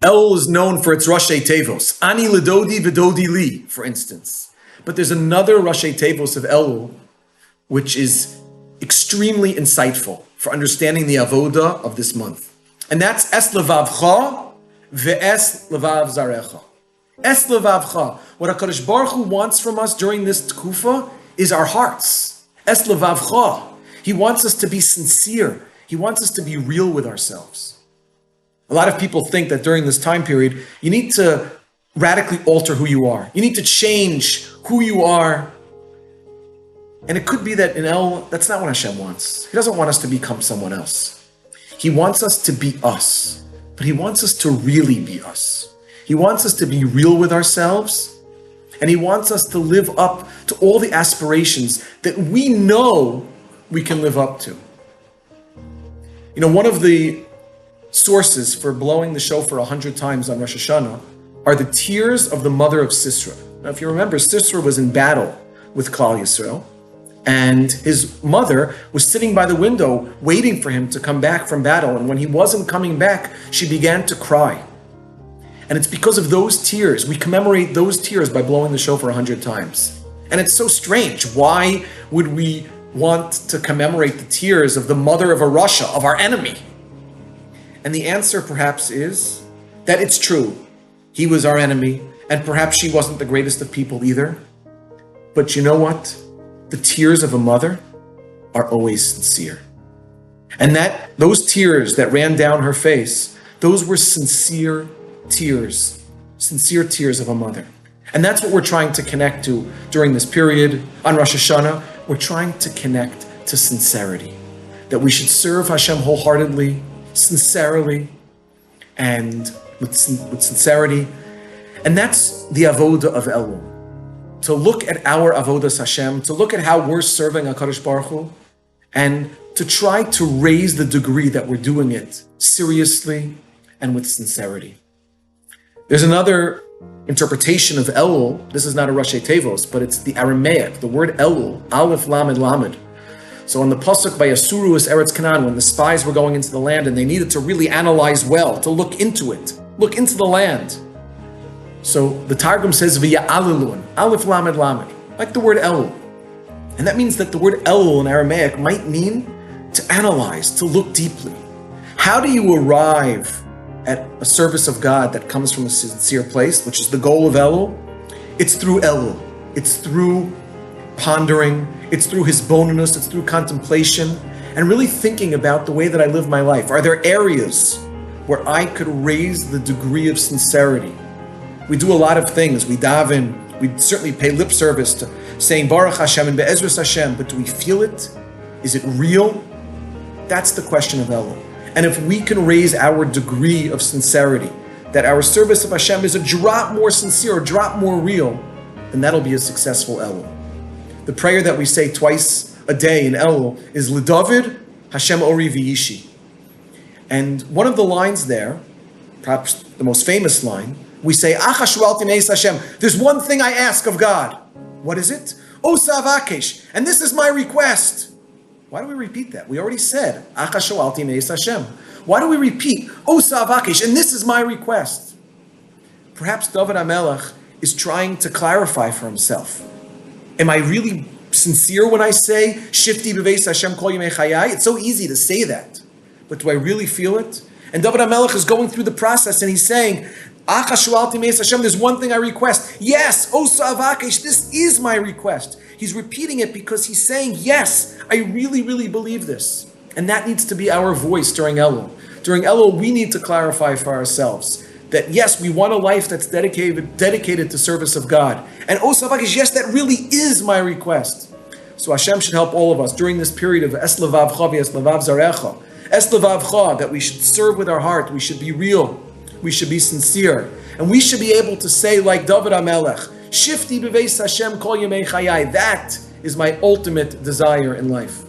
Elul is known for its Rashi Tevos. Ani Ledodi V'Dodi Li, for instance. But there's another Rashi Tevos of Elul, which is extremely insightful for understanding the avoda of this month. And that's Es Levavcha Ve'es Levav Zarecha. Es Levavcha. What HaKadosh Baruch Hu wants from us during this tkufa is our hearts. Es Levavcha. He wants us to be sincere. He wants us to be real with ourselves. A lot of people think that during this time period, you need to radically alter who you are. You need to change who you are. And it could be that in El, that's not what Hashem wants. He doesn't want us to become someone else. He wants us to be us, but He wants us to really be us. He wants us to be real with ourselves, and He wants us to live up to all the aspirations that we know we can live up to. You know, one of the sources for blowing the shofar 100 times on Rosh Hashanah are the tears of the mother of Sisera. Now, if you remember, Sisera was in battle with Klal Yisrael, and his mother was sitting by the window waiting for him to come back from battle. And when he wasn't coming back, she began to cry. And it's because of those tears. We commemorate those tears by blowing the shofar 100 times. And it's so strange. Why would we want to commemorate the tears of the mother of a Russia, of our enemy? And the answer perhaps is that it's true. He was our enemy, and perhaps she wasn't the greatest of people either. But you know what? The tears of a mother are always sincere. And that those tears that ran down her face, those were sincere tears of a mother. And that's what we're trying to connect to during this period on Rosh Hashanah. We're trying to connect to sincerity. That we should serve Hashem wholeheartedly, sincerely, and with sincerity. And that's the avoda of Elul. To look at our avodas Hashem, to look at how we're serving HaKadosh Baruch Hu, and to try to raise the degree that we're doing it seriously and with sincerity. There's another interpretation of Elul. This is not a Rashi Tevos, but it's the Aramaic, the word Elul, Aleph Lamed Lamed. So on the pasuk by Asuru is Eretz Canaan, when the spies were going into the land and they needed to really analyze well, to look into it, look into the land. So the Targum says V'ya'alilun, Aleph Lamed Lamed, like the word Elul. And that means that the word Elul in Aramaic might mean to analyze, to look deeply. How do you arrive at a service of God that comes from a sincere place, which is the goal of Elul? It's through Elul. It's through pondering. It's through hisbonenus. It's through contemplation and really thinking about the way that I live my life. Are there areas where I could raise the degree of sincerity? We do a lot of things. We daven. We certainly pay lip service to saying Baruch Hashem and Be'ezras Hashem, but do we feel it? Is it real? That's the question of Elul. And if we can raise our degree of sincerity, that our service of Hashem is a drop more sincere, a drop more real, then that'll be a successful Elul. The prayer that we say twice a day in Elul is L'David Hashem Ori V'Yishi. And one of the lines there, perhaps the most famous line, we say, Hashem, there's one thing I ask of God. What is it? Osa Avakesh, and this is my request. Why do we repeat that? We already said, Hashem. Why do we repeat, Osa Avakesh, and this is my request? Perhaps David HaMelech is trying to clarify for himself. Am I really sincere when I say, Shifti B'veis Hashem Kol Yemei Chayai? It's so easy to say that, but do I really feel it? And David HaMelech is going through the process and he's saying, Hashem, there's one thing I request. Yes, Osa Avakesh, this is my request. He's repeating it because he's saying, yes, I really, really believe this. And that needs to be our voice during Elul. During Elul, we need to clarify for ourselves that yes, we want a life that's dedicated to service of God. And Osa Avakesh, yes, that really is my request. So Hashem should help all of us during this period of Es Levavcha V'es Levav Zarecha. Es Levavcha, that we should serve with our heart, we should be real. We should be sincere. And we should be able to say like David HaMelech, Shifti b'veis Hashem kol yemei chayai. That is my ultimate desire in life.